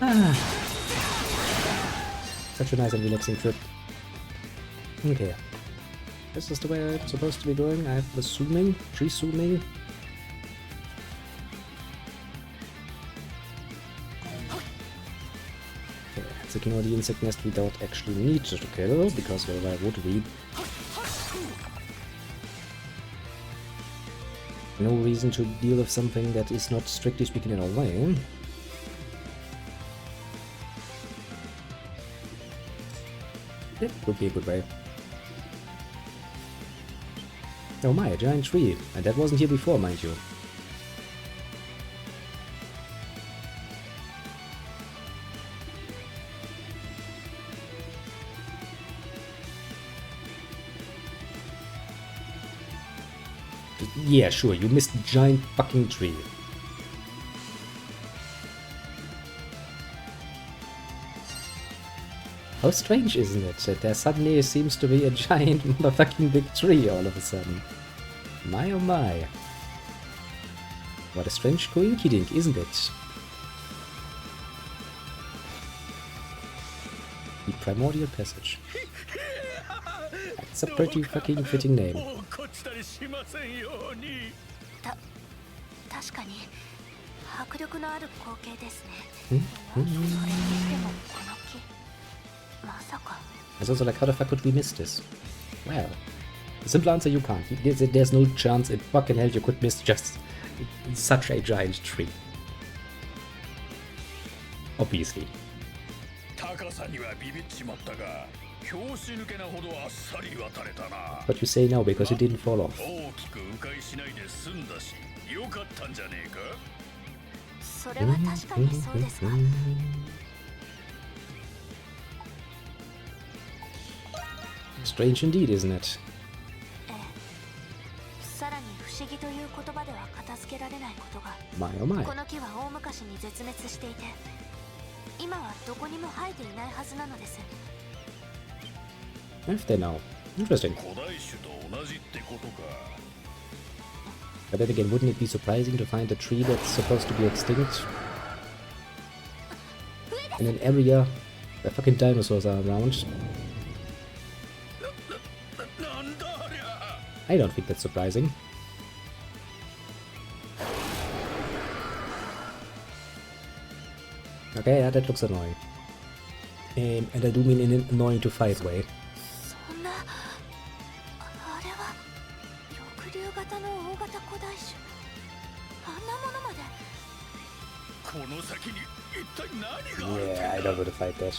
Ah, such a nice and relaxing trip. Okay. This is the way it's supposed to be going. I have the zooming, tree zooming. Okay, let's ignore the insect nest we don't actually need to kill, because why would we? No reason to deal with something that is not strictly speaking in our way. It would be a good way. Oh my, a giant tree. And that wasn't here before, mind you. Yeah, sure, you missed a giant fucking tree. How strange, isn't it, that there suddenly seems to be a giant motherfucking big tree all of a sudden. My oh my. What a strange coinkydink, isn't it? The Primordial Passage. That's a pretty fucking fitting name. It's also like, how the fuck could we miss this? Well, the simple answer, you can't. There's no chance in fucking hell you could miss just such a giant tree. Obviously. But you say no because you didn't fall off. Strange indeed, isn't it? My oh my. If they know. Interesting. But then again, wouldn't it be surprising to find a tree that's supposed to be extinct in an area where fucking dinosaurs are around? I don't think that's surprising. Okay, yeah, that looks annoying. And I do mean in an annoying to fight way. Yeah, I don't want to fight that.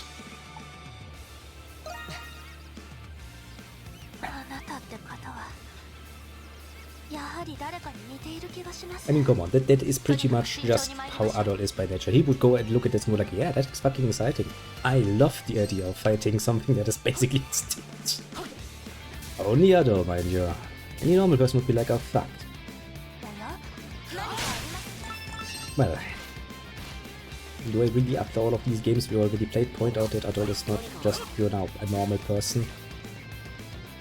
I mean, come on, that is pretty much just how Adol is by nature. He would go and look at this and go like, yeah, that's fucking exciting. I love the idea of fighting something that is basically extinct. Only Adol, mind you. Any normal person would be like, oh, fuck. Well, do I really, after all of these games we already played, point out that Adol is not just pure now a normal person?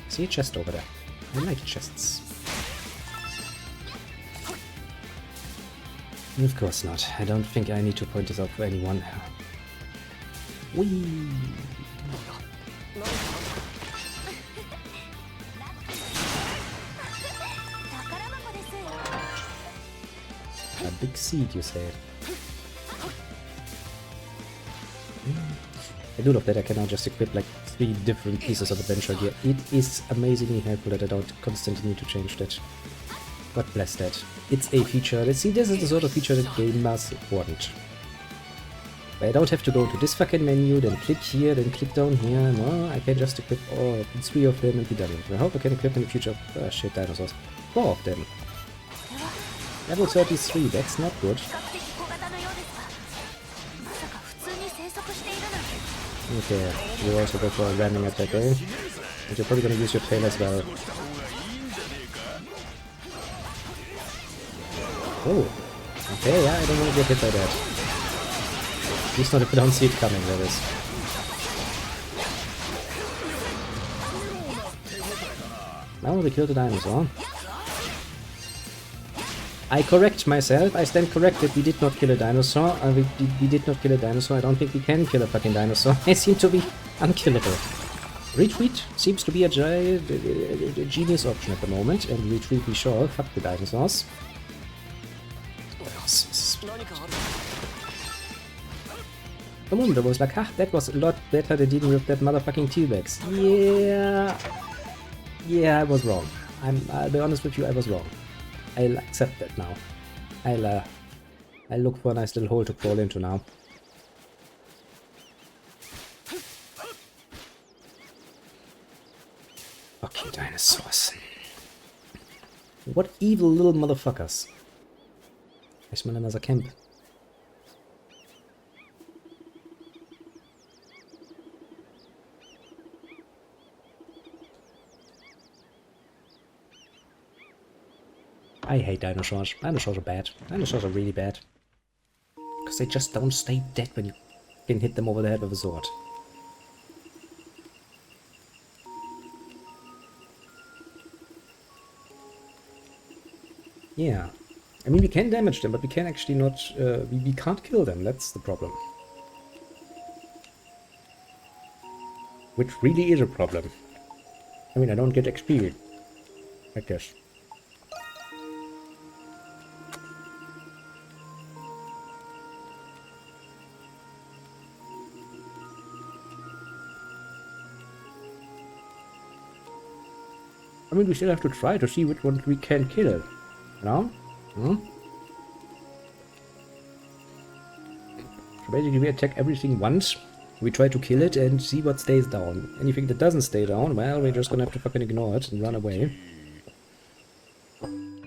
See a chest over there. I like chests. Of course not. I don't think I need to point this out for anyone. Whee! A big seed, you say? I do love that I can now just equip like 3 different pieces of adventure gear. It is amazingly helpful that I don't constantly need to change that. God bless that. It's a feature. Let's see, this is the sort of feature that gamers want. I don't have to go to this fucking menu, then click here, then click down here. No, I can just equip all 3 of them and be done. I hope I can equip in the future. Oh shit, dinosaurs. 4 of them. Level 33, that's not good. Okay, you also go for a ramming attack, eh? And you're probably gonna use your tail as well. Oh, okay, yeah, I don't want to get hit by that. At least not if I don't see it coming, that is. Now we killed the dinosaur. I correct myself. I stand corrected. We did not kill a dinosaur. We did not kill a dinosaur. I don't think we can kill a fucking dinosaur. They seem to be unkillable. Retreat seems to be a genius option at the moment. And retreat we shall. Fuck the dinosaurs. The moment I was like, ha, that was a lot better than dealing with that motherfucking T-Rex. Yeah, I was wrong. I'll be honest with you, I was wrong. I'll accept that now. I'll look for a nice little hole to crawl into now. Fucking dinosaurs. What evil little motherfuckers. Erstmal another camp. I hate dinosaurs. Dinosaurs are bad. Dinosaurs are really bad. Because they just don't stay dead when you can hit them over the head with a sword. Yeah. I mean, we can damage them, but we can actually not... we can't kill them. That's the problem. Which really is a problem. I mean, I don't get XP. I guess. I mean, we still have to try to see which one we can kill. You know? So basically we attack everything once, we try to kill it and see what stays down. Anything that doesn't stay down, well, we're just gonna have to fucking ignore it and run away.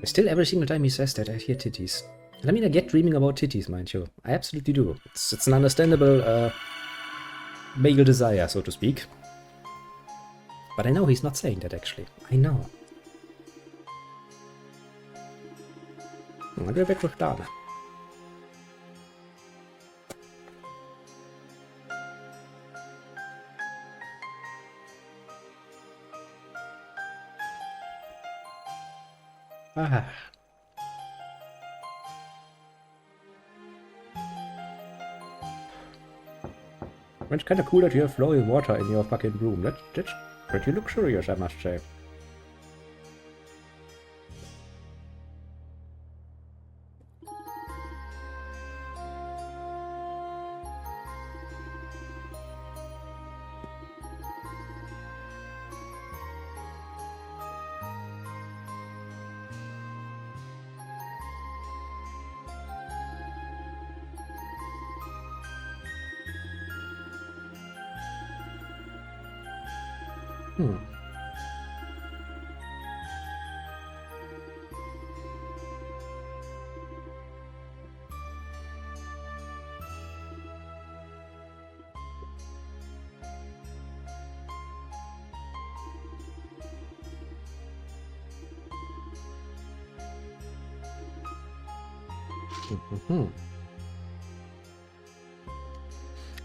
Still, every single time he says that, I hear titties. And I mean, I get dreaming about titties, mind you. I absolutely do. It's an understandable male desire, so to speak. But I know he's not saying that, actually. I know. I'll go back with Dana. Ah. It's kind of cool that you have flowing water in your fucking room. That's pretty luxurious, I must say.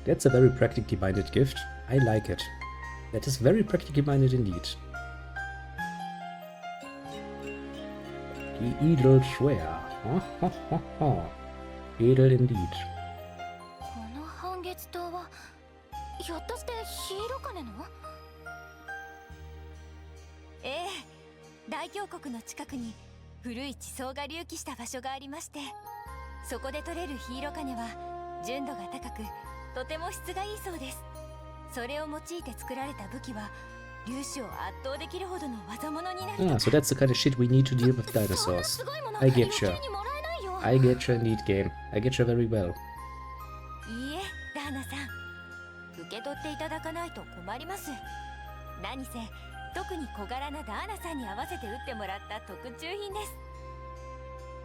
That's a very practically minded gift. I like it. That is very practically minded indeed. Die edel schwer. Edel indeed. この半月島はひょっとしてヒーローカネの？ええ、大峡谷の近くに古い地層が隆起した場所がありまして、そこで取れるヒーローカネは純度が高くとても質がいいそうです。それを用いて作られた武器は粒子を圧倒できるほどの技物になると。Ah, so that's the kind of shit we need to deal with dinosaurs. I get you. I get you indeed, game. I get you very well. いいえ、ダーナさん。受け取っていただかないと困ります。何せ、特に小柄なダーナさんに合わせて打ってもらった特注品です。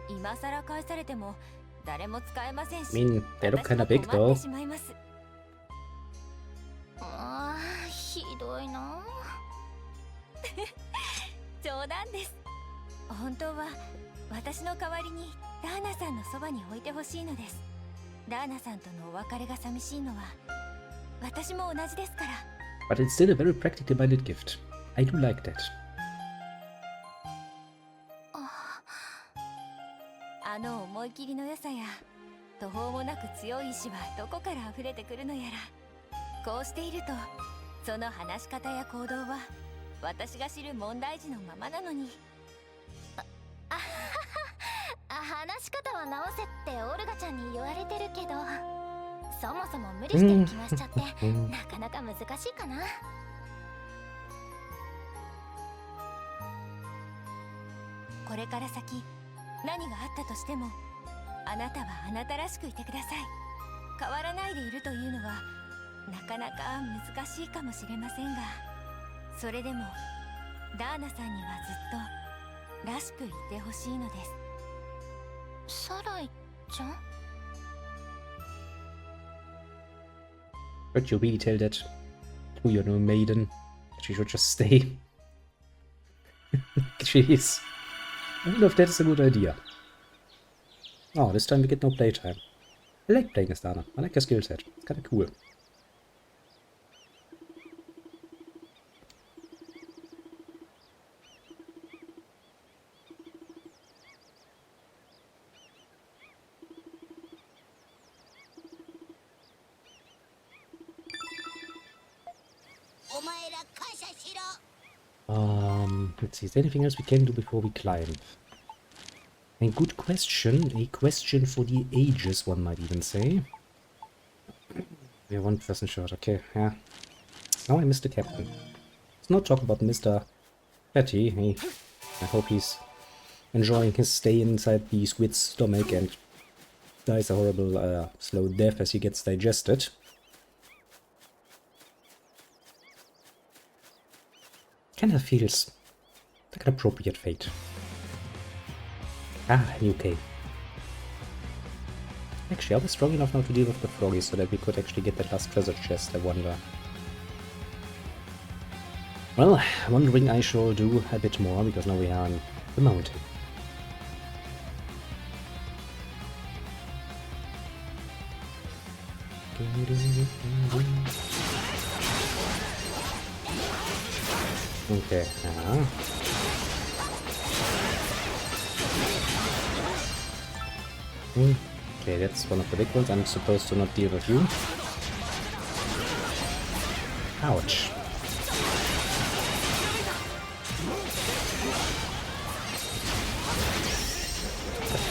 今さら返されても誰も使えませんし、 I mean, they look kind of big though. ああ、ひどいな。冗談です。本当は私の代わりにダーナさんのそばに置いてほしいのです。ダーナさんとのお別れが寂しいのは私も同じですから。But it's still a very practically minded gift. I do like that. あの思い切りの良さや途方もなく強い意志はどこから溢れてくるのやら。こうしているとその話し方や行動は私が知る問題児のままなのに。話し方は直せってオルガちゃんに言われてるけど、そもそも無理してる気がしちゃってなかなか難しいかな。これから先何があったとしてもあなたはあなたらしくいてください。変わらないでいるというのはなかなか難しいかもしれませんが、それでもダーナさんにはずっとらしくいてほしいのです。サライちゃん？ But you really tell that to your new maiden. She should just stay. Jeez. I don't know if that is a good idea. Oh, this time we get no playtime. I like playing as Dana. I like her skill set. It's kinda cool. Let's see, is there anything else we can do before we climb? A good question. A question for the ages, one might even say. Yeah, one person short. Okay, yeah. Now I missed the captain. Let's not talk about Mr. Petty. I hope he's enjoying his stay inside the squid's stomach and dies a horrible slow death as he gets digested. Kinda feels like an appropriate fate. Ah, UK. Actually, are we strong enough now to deal with the froggies so that we could actually get that last treasure chest, I wonder? Well, wondering I shall do a bit more, because now we are on the mountain. Okay, Okay, that's one of the big ones. I'm supposed to not deal with you. Ouch.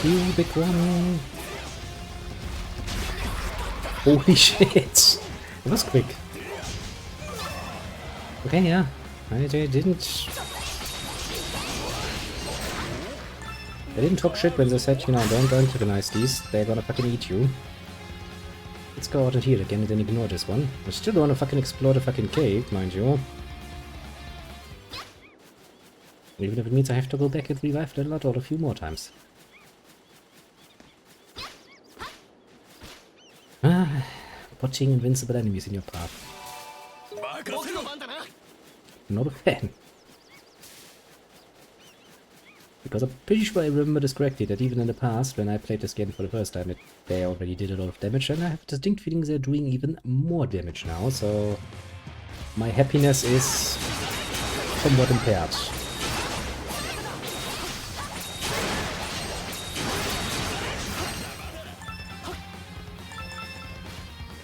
You big one. Holy shit. That was quick. Okay, yeah. I didn't talk shit when they said, you know, don't antagonize these, they're gonna fucking eat you. Let's go out and heal again and then ignore this one. I still don't wanna fucking explore the fucking cave, mind you. Even if it means I have to go back and revive the lot a few more times. Ah, putting invincible enemies in your path. Not a fan. Because I'm pretty sure I remember this correctly, that even in the past, when I played this game for the first time, they already did a lot of damage, and I have a distinct feeling they're doing even more damage now, so my happiness is somewhat impaired.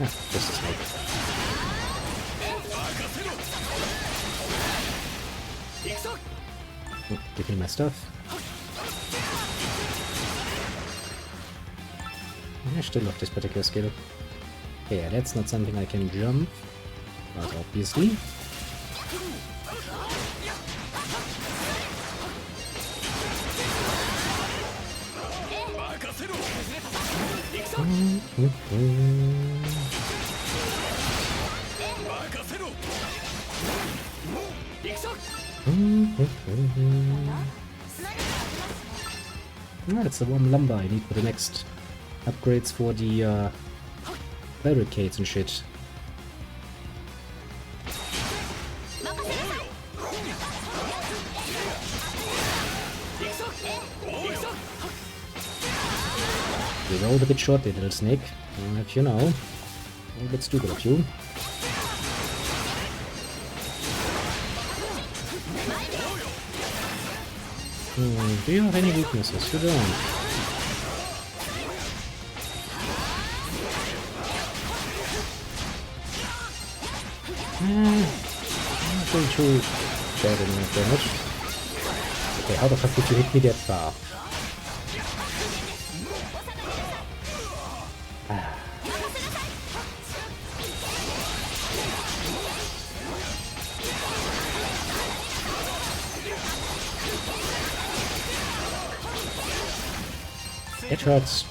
Ah, just a snake. Give me my stuff. I still love this particular skill. Yeah, that's not something I can jump, but obviously. That's the warm lumber I need for the next upgrades for the barricades and shit. You rolled a bit short there, little snake. If you know. A bit stupid of you. Do you have any weaknesses? You don't. Not doing too bad enough damage. Okay, how the fuck did you hit me that far? It hurts.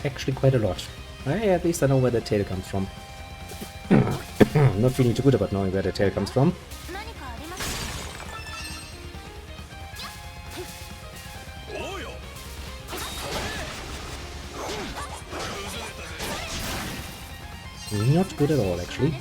Actually quite a lot. At least I know where the tail comes from. Not feeling too good about knowing where the tail comes from. Not good at all, actually.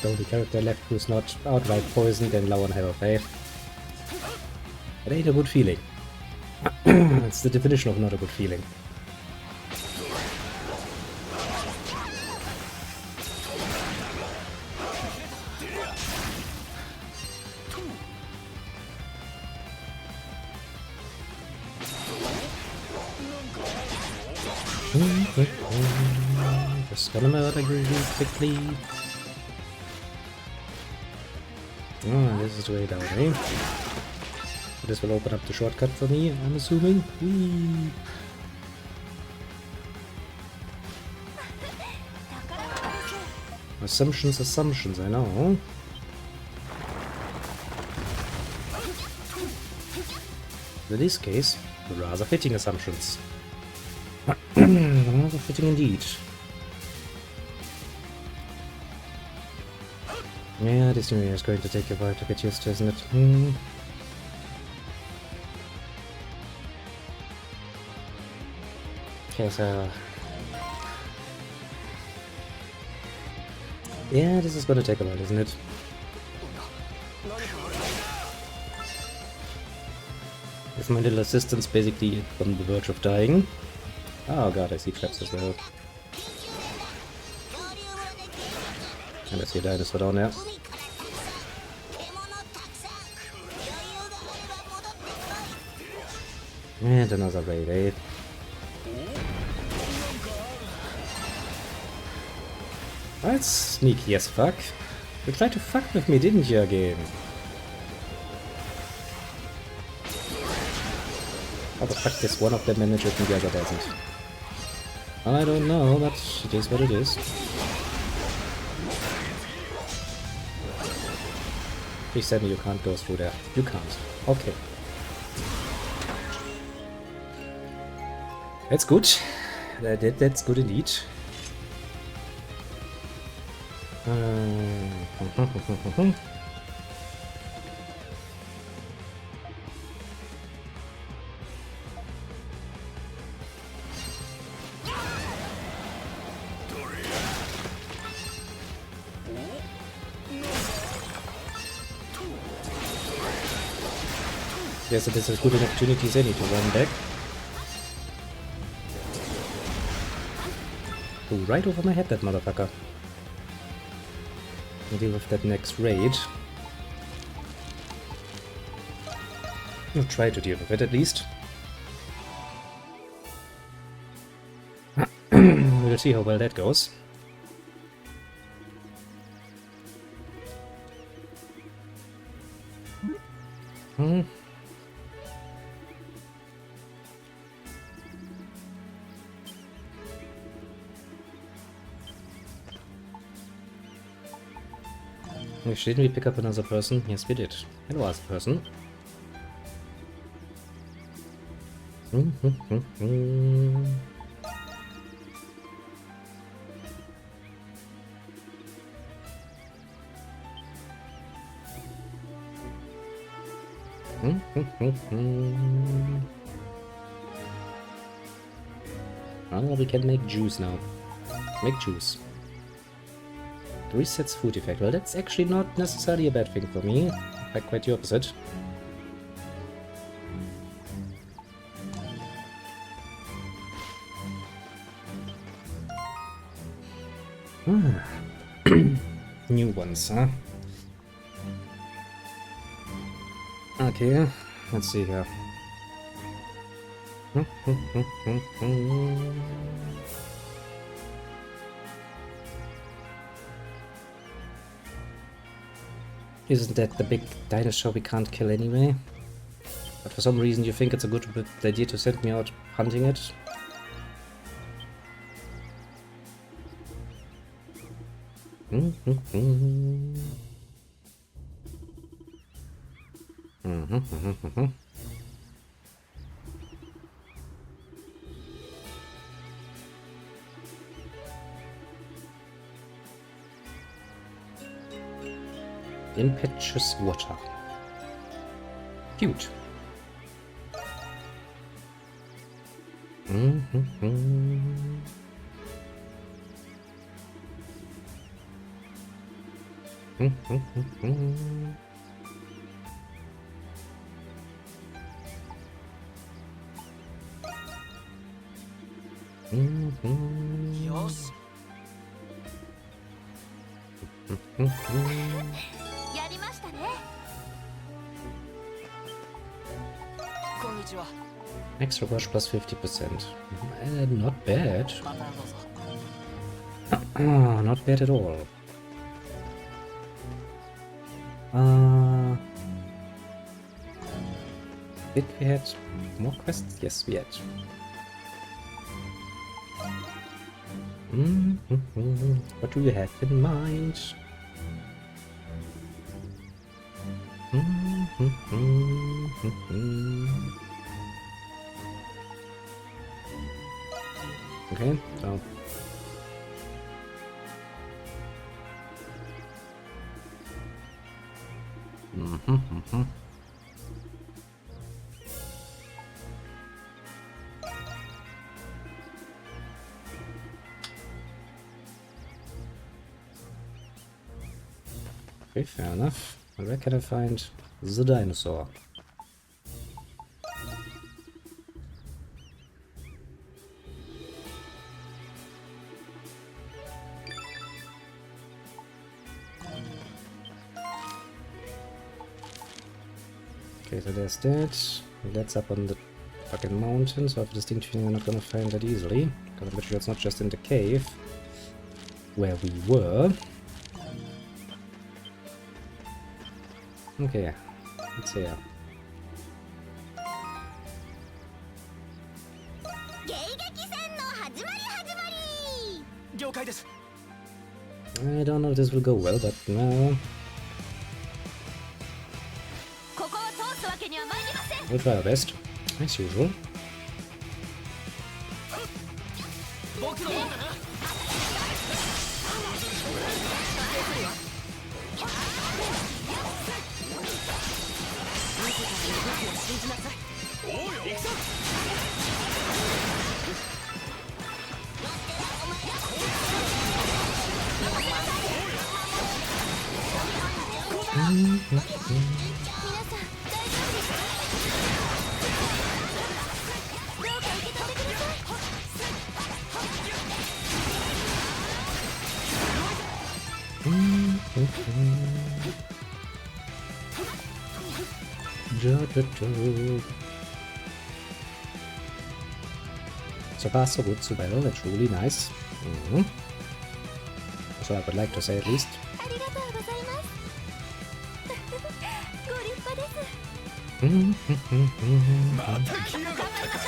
The only character left who's not outright poisoned and low on health, eh? It ain't a good feeling. It's the definition of not a good feeling. Just gonna murder you quickly. Oh, this is the way down, eh? This will open up the shortcut for me, I'm assuming. Whee! Assumptions, I know. In this case, rather fitting assumptions. Rather fitting indeed. Yeah, this new area is going to take a while to get used to, isn't it? Okay, so... yeah, this is gonna take a while, isn't it? With my little assistant's basically on the verge of dying. Oh god, I see traps as well. And I see a dinosaur down there. And another raid, eh? That's sneaky as fuck. You tried to fuck with me, didn't you, again? How the fuck does one of them manage it and the other doesn't? I don't know, but it is what it is. Please tell me you can't go through there. You can't. Okay. That's good. That's good indeed. Yes, it is as good an opportunity as any to run back. Oh, right over my head, that motherfucker. I'll deal with that next raid. I'll try to deal with it at least. We'll see how well that goes. Didn't we pick up another person? Yes, we did. Hello, other person. Oh, we can make juice now. Make juice. Resets food effect. Well, that's actually not necessarily a bad thing for me. quite the opposite. New ones, huh? Okay, let's see here. Isn't that the big dinosaur we can't kill anyway? But for some reason you think it's a good idea to send me out hunting it? Impetuous water. Cute. Yosh. やりましたね。こんにちは。 Extra wash plus 50%. Not bad. またどうぞ。 Not bad at all. Did we had more quests? Yes, we had. What do you have in mind? Okay, so okay, fair enough. Where can I find the dinosaur? Okay, so there's that. That's up on the fucking mountain, so I have a distinct feeling we're not gonna find that easily. Because I'm pretty sure it's not just in the cave where we were. Okay, it's here. 迎撃戦の始まり始まり。了解です。 I don't know if this will go well, but no. ここを通すわけには参りません。 We'll try our best, as usual. 僕の番だな。 So far, so good, so well. That's really nice. So I would like to say at least. ありがとうございます。ご立派です。また来やがったか。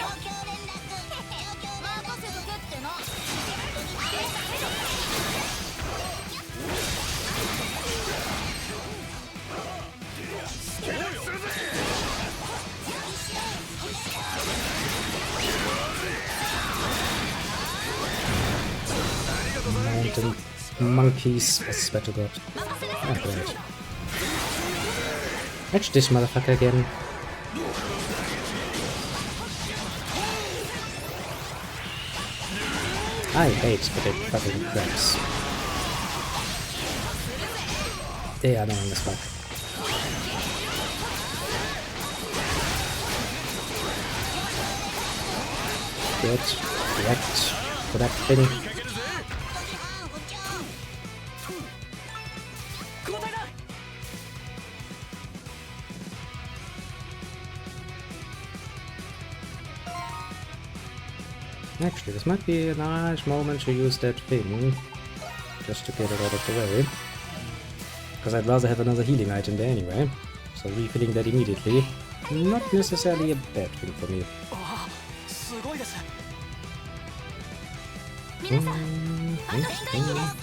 Mountain monkeys, I swear to God. Oh, great. Catch this motherfucker again. I hate the fucking crabs. They are annoying as fuck. Get wrecked for that thing. Actually, this might be a nice moment to use that thing, just to get it out of the way. Because I'd rather have another healing item there anyway, so refilling that immediately, not necessarily a bad thing for me. 皆さんあと一息です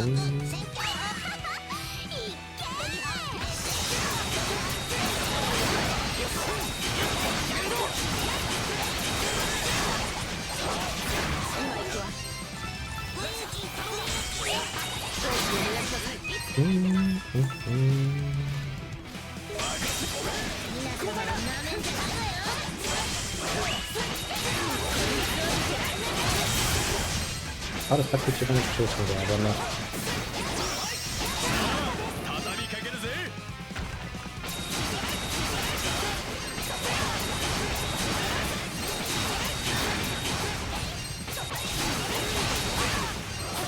How the fuck did you manage to chase me there? I don't know.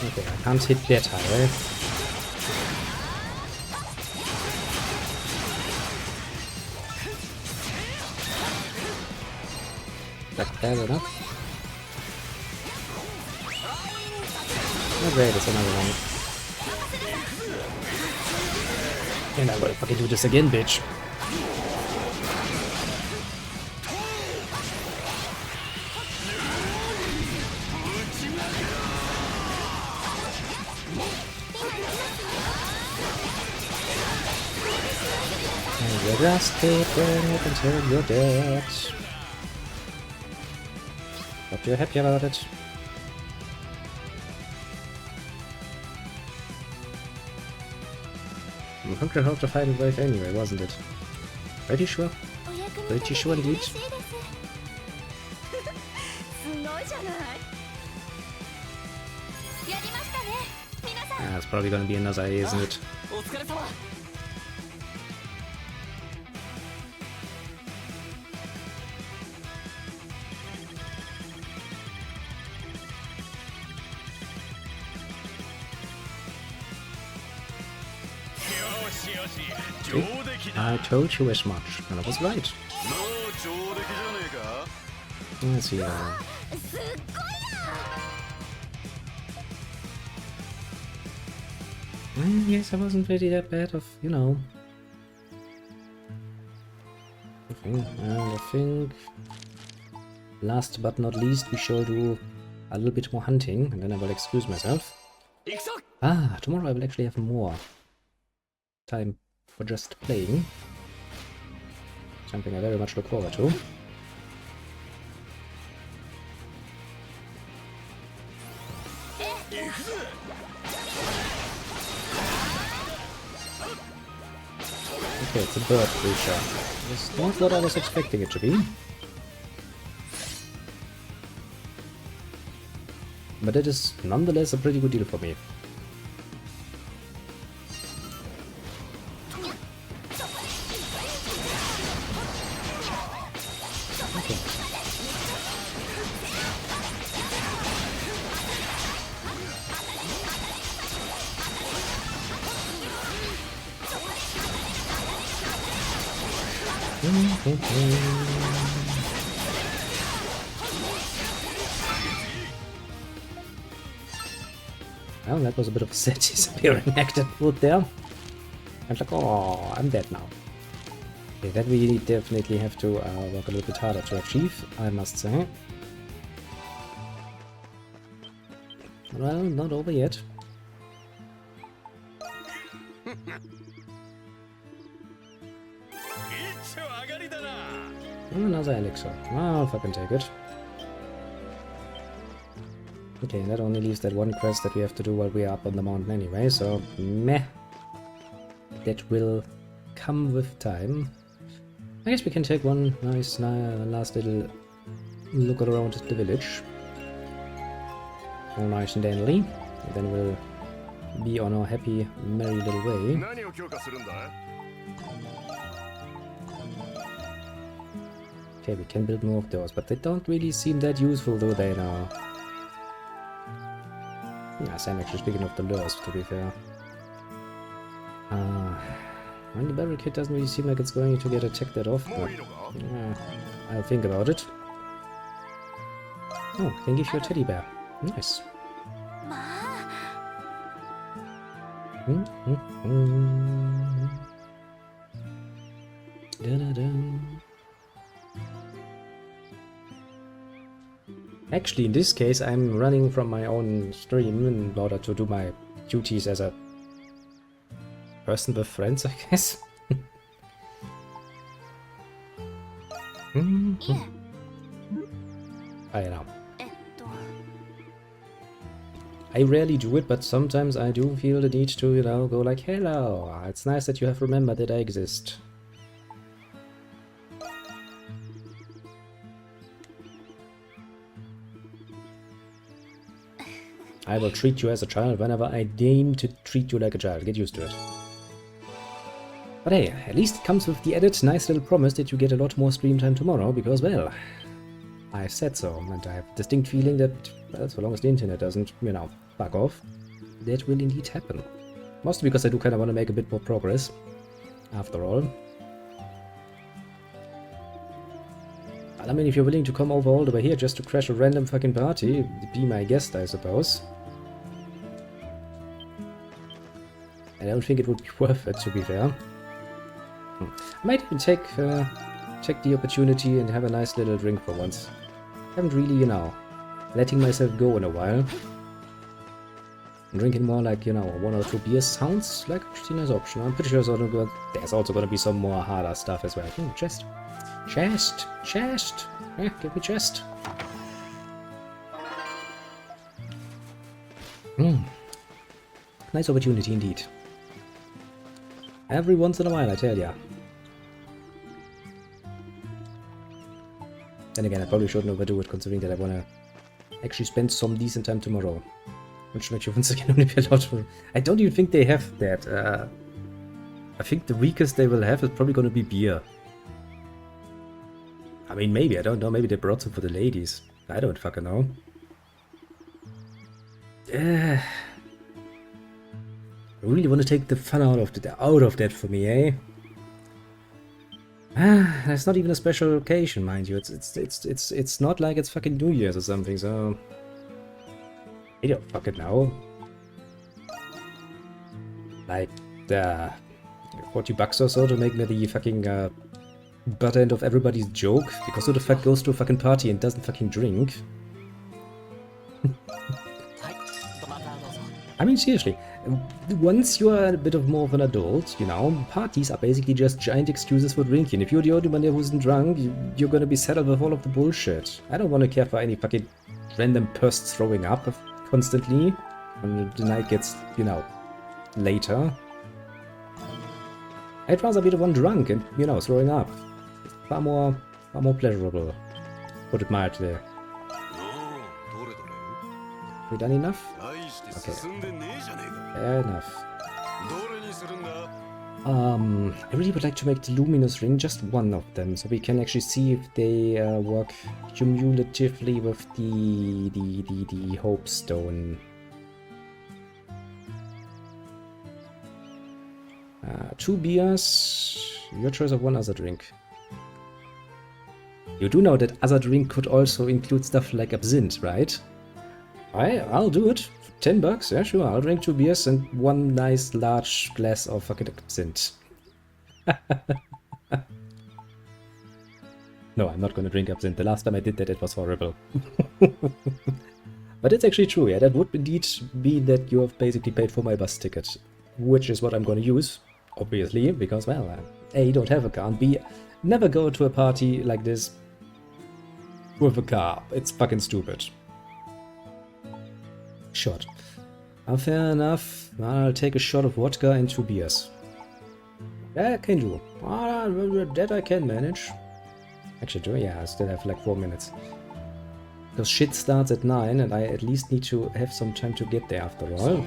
Okay, I can't hit that high, right? That's bad enough. Oh great, it's another one. And I will fucking do this again, bitch. And you just keep doing it until you're dead. Hope you're happy about it. I'm going to have to fight a wave anyway, wasn't it? Pretty sure. Pretty sure indeed. It's probably gonna be another A, isn't it? I told you as much, and I was right. Let's see. Yes, I wasn't really that bad of, you know. And I think, last but not least, we shall do a little bit more hunting, and then I will excuse myself. Ah, tomorrow I will actually have more time for just playing. Something I very much look forward to. Okay, it's a bird creature. That's not what I was expecting it to be. But it is nonetheless a pretty good deal for me. Okay. Well, that was a bit of a sad disappearing acted food there. I'm like, oh, I'm dead now. Okay, that we definitely have to work a little bit harder to achieve, I must say. Well, not over yet. Another elixir. I'll fucking take it. Okay, that only leaves that one quest that we have to do while we are up on the mountain anyway, so meh. That will come with time. I guess we can take one nice last little look around the village. All nice and dandy. And then we'll be on our happy, merry little way. Okay, we can build more of those, but they don't really seem that useful, do they now? Yes, I'm actually speaking of the lures, to be fair. When the barricade doesn't really seem like it's going to get attacked that often. I'll think about it. Oh, can give you a teddy bear. Nice. Actually, in this case, I'm running from my own stream in order to do my duties as a person with friends, I guess. I know. I rarely do it, but sometimes I do feel the need to, you know, go like, hello, it's nice that you have remembered that I exist. I will treat you as a child whenever I deign to treat you like a child. Get used to it. But hey, at least it comes with the added nice little promise that you get a lot more stream time tomorrow, because, well, I've said so, and I have a distinct feeling that, well, so long as the internet doesn't, you know, fuck off, that will indeed happen. Mostly because I do kind of want to make a bit more progress, after all. But I mean, if you're willing to come over all the way here just to crash a random fucking party, be my guest, I suppose. I don't think it would be worth it, to be fair. I might even take the opportunity and have a nice little drink for once. Haven't really, you know, letting myself go in a while. Drinking more like, you know, 1 or 2 beers sounds like a pretty nice option. I'm pretty sure there's also going to be some more harder stuff as well. Chest. Chest! Chest! Yeah, give me chest. Nice opportunity indeed. Every once in a while, I tell ya. Then again, I probably shouldn't overdo it, considering that I want to actually spend some decent time tomorrow. Which makes you once again only be allowed to... I don't even think they have that. I think the weakest they will have is probably going to be beer. I mean, maybe, I don't know, maybe they brought some for the ladies. I don't fucking know. I really want to take the fun out of that for me, eh? It's not even a special occasion, mind you. It's not like it's fucking New Year's or something, so I don't fucking know. Like $40 or so to make me the fucking butt end of everybody's joke, because who the fuck goes to a fucking party and doesn't fucking drink? I mean, seriously, once you are a bit of more of an adult, you know, parties are basically just giant excuses for drinking. If you're the only one there who isn't drunk, you're gonna be settled with all of the bullshit. I don't want to care for any fucking random purse throwing up constantly when the night gets, you know, later. I'd rather be the one drunk and, you know, throwing up. Far more pleasurable. Put it mildly. Have we done enough? Okay. Fair enough. I really would like to make the luminous ring just one of them, so we can actually see if they work cumulatively with the hope stone. 2 beers, your choice of one other drink. You do know that other drink could also include stuff like absinthe, right? I'll do it. $10, yeah, sure. I'll drink 2 beers and 1 nice large glass of fucking absinthe. No, I'm not gonna drink absinthe. The last time I did that, it was horrible. But it's actually true, yeah. That would indeed be that you have basically paid for my bus ticket, which is what I'm gonna use, obviously, because, well, A, don't have a car, and B, never go to a party like this with a car. It's fucking stupid. Shot. Fair enough. I'll take a shot of vodka and 2 beers. That I can do. That I can manage. Actually, yeah, I still have like 4 minutes. Because shit starts at 9 and I at least need to have some time to get there after all.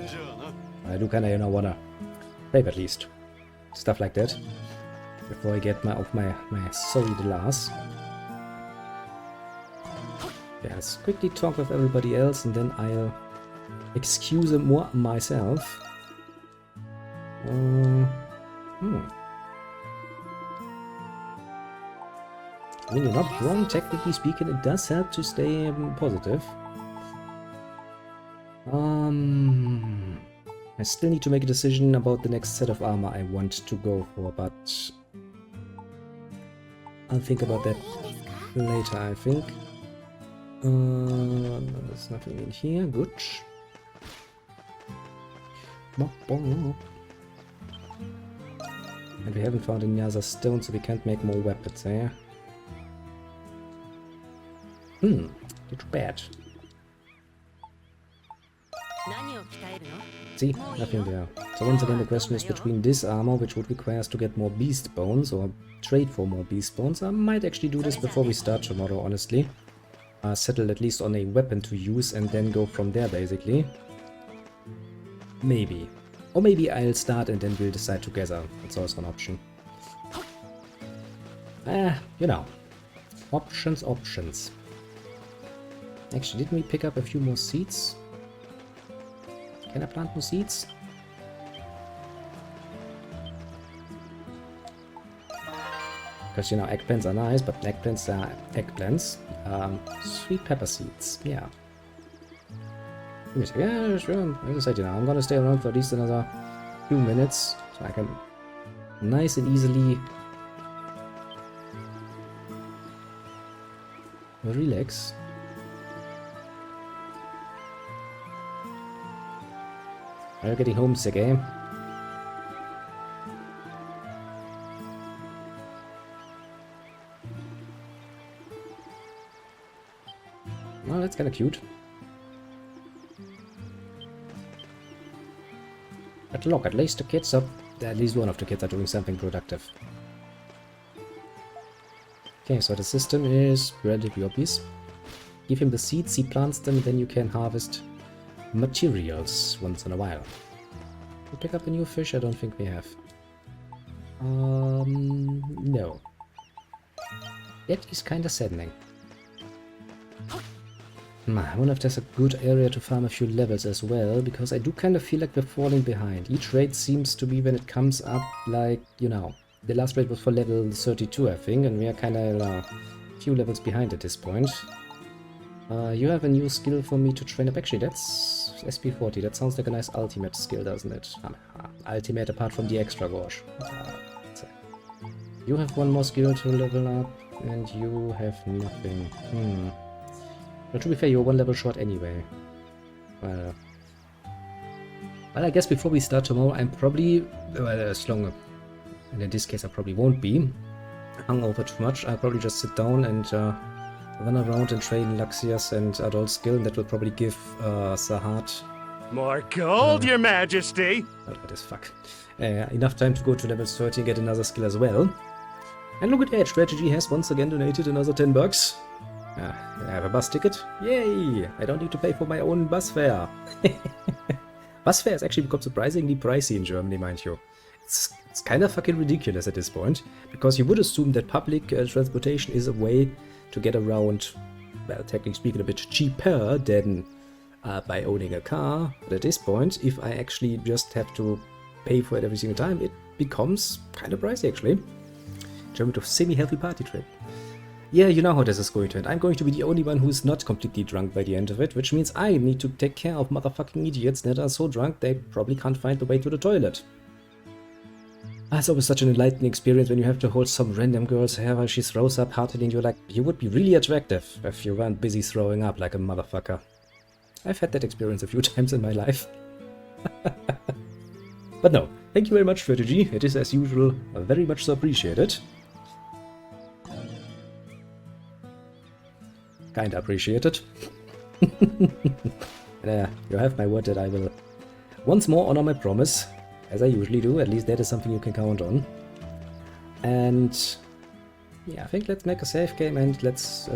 I do kinda, you know, wanna save at least. Stuff like that. Before I get off my solid ass. Yeah, let's quickly talk with everybody else and then I'll excuse more myself. I mean, you're not wrong, technically speaking, it does help to stay positive. I still need to make a decision about the next set of armor I want to go for, but I'll think about that later, I think. There's nothing in here, good. And we haven't found any other stone, so we can't make more weapons, eh? It's bad. See, nothing there. So once again the question is between this armor, which would require us to get more beast bones, or trade for more beast bones. I might actually do this before we start tomorrow, honestly. Settle at least on a weapon to use and then go from there, basically. Maybe. Or maybe I'll start and then we'll decide together. That's also an option. You know. Options. Actually, didn't we pick up a few more seeds? Can I plant more seeds? Because, you know, eggplants are nice, but eggplants are eggplants. Sweet pepper seeds, yeah. Yeah, sure. As I said, you know, I'm gonna stay around for at least another few minutes, so I can nice and easily relax. Are you getting homesick, eh? Well, that's kinda cute. But look, at least the kids are... At least one of the kids are doing something productive. Okay, so the system is relatively obvious. Give him the seeds, he plants them, then you can harvest materials once in a while. We pick up a new fish? I don't think we have. No. That is kinda saddening. I wonder if there's a good area to farm a few levels as well, because I do kind of feel like we're falling behind. Each raid seems to be when it comes up, like, you know, the last raid was for level 32, I think, and we are kind of a few levels behind at this point. You have a new skill for me to train up. Actually, that's SP40. That sounds like a nice ultimate skill, doesn't it? Ultimate apart from the extra gorge. You have one more skill to level up, and you have nothing. But to be fair, you're one level short anyway. Well, I guess before we start tomorrow, I'm probably, well, as long, and in this case I probably won't be hungover too much. I'll probably just sit down and run around and train Luxias and adult skill, and that will probably give Sahat... More gold, your majesty! What is fuck? Enough time to go to level 30 and get another skill as well. And look at that, strategy has once again donated another $10. I have a bus ticket. Yay! I don't need to pay for my own bus fare. Bus fare has actually become surprisingly pricey in Germany, mind you. It's kind of fucking ridiculous at this point, because you would assume that public transportation is a way to get around, well, technically speaking, a bit cheaper than by owning a car. But at this point, if I actually just have to pay for it every single time, it becomes kind of pricey, actually. German to semi-healthy party trip. Yeah, you know how this is going to end. I'm going to be the only one who's not completely drunk by the end of it, which means I need to take care of motherfucking idiots that are so drunk they probably can't find the way to the toilet. It's always such an enlightening experience when you have to hold some random girl's hair while she throws up heartily and you're like, you would be really attractive if you weren't busy throwing up like a motherfucker. I've had that experience a few times in my life. But no, thank you very much, Strategy. It is, as usual, very much so appreciated. Kinda appreciated. You have my word that I will once more honor my promise, as I usually do. At least that is something you can count on. And yeah, I think let's make a save game and let's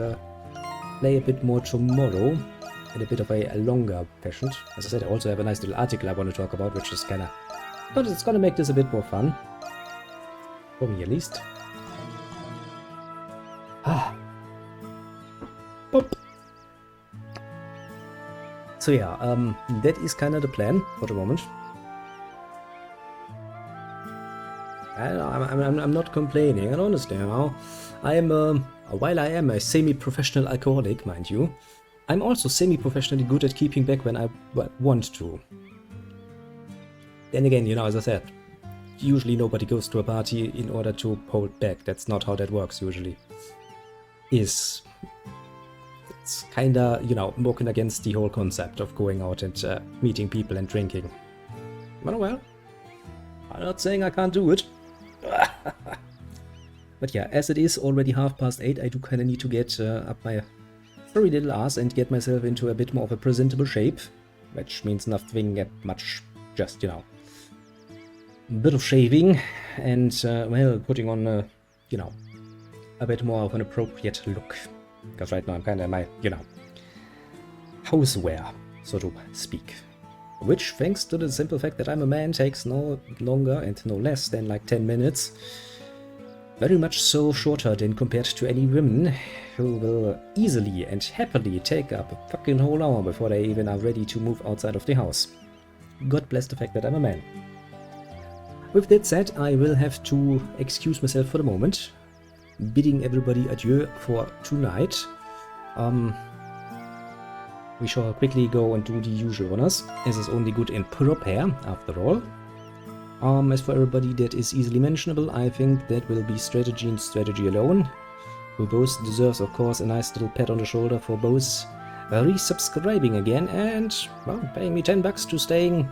play a bit more tomorrow in a bit of a longer fashion. As I said, I also have a nice little article I want to talk about, which is kinda... but it's gonna make this a bit more fun. For me, at least. Pop. So yeah, that is kind of the plan for the moment. I'm not complaining, and honestly, you know, while I am a semi-professional alcoholic, mind you, I'm also semi-professionally good at keeping back when I want to. Then again, you know, as I said, usually nobody goes to a party in order to hold back. That's not how that works usually. It's kinda, you know, working against the whole concept of going out and meeting people and drinking. Well, I'm not saying I can't do it. But yeah, as it is already 8:30, I do kinda need to get up my furry little ass and get myself into a bit more of a presentable shape. Which means nothing much, just, you know, a bit of shaving and, well, putting on, you know, a bit more of an appropriate look. Because right now I'm kind of in my, you know, housewear, so to speak. Which, thanks to the simple fact that I'm a man, takes no longer and no less than like 10 minutes. Very much so shorter than compared to any women who will easily and happily take up a fucking whole hour before they even are ready to move outside of the house. God bless the fact that I'm a man. With that said, I will have to excuse myself for the moment, bidding everybody adieu for tonight. We shall quickly go and do the usual honors, as is only good in prepare, after all. As for everybody that is easily mentionable, I think that will be strategy and strategy alone, who both deserves, of course, a nice little pat on the shoulder for both resubscribing again and, well, paying me $10 to staying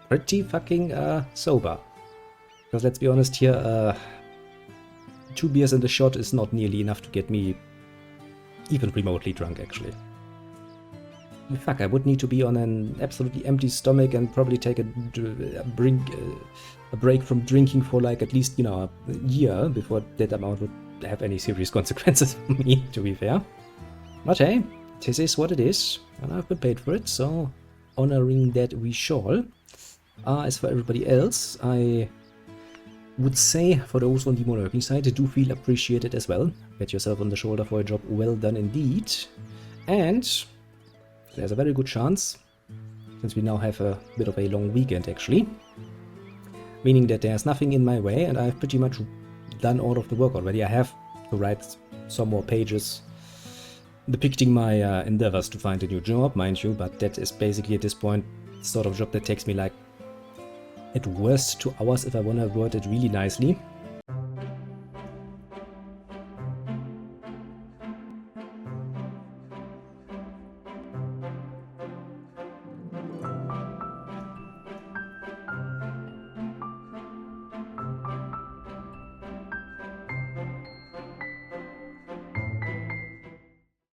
pretty fucking sober. Because let's be honest here, 2 beers and a shot is not nearly enough to get me even remotely drunk, actually. Fuck, I would need to be on an absolutely empty stomach and probably take a break from drinking for like at least, you know, a year before that amount would have any serious consequences for me, to be fair. But hey, this is what it is, and I've been paid for it, so honoring that we shall. As for everybody else, I would say, for those on the monarchy side, do feel appreciated as well. Pat yourself on the shoulder for a job well done indeed. And there's a very good chance, since we now have a bit of a long weekend actually, meaning that there's nothing in my way and I've pretty much done all of the work already. I have to write some more pages depicting my endeavors to find a new job, mind you, but that is basically at this point sort of job that takes me like at worst 2 hours if I want to word it really nicely.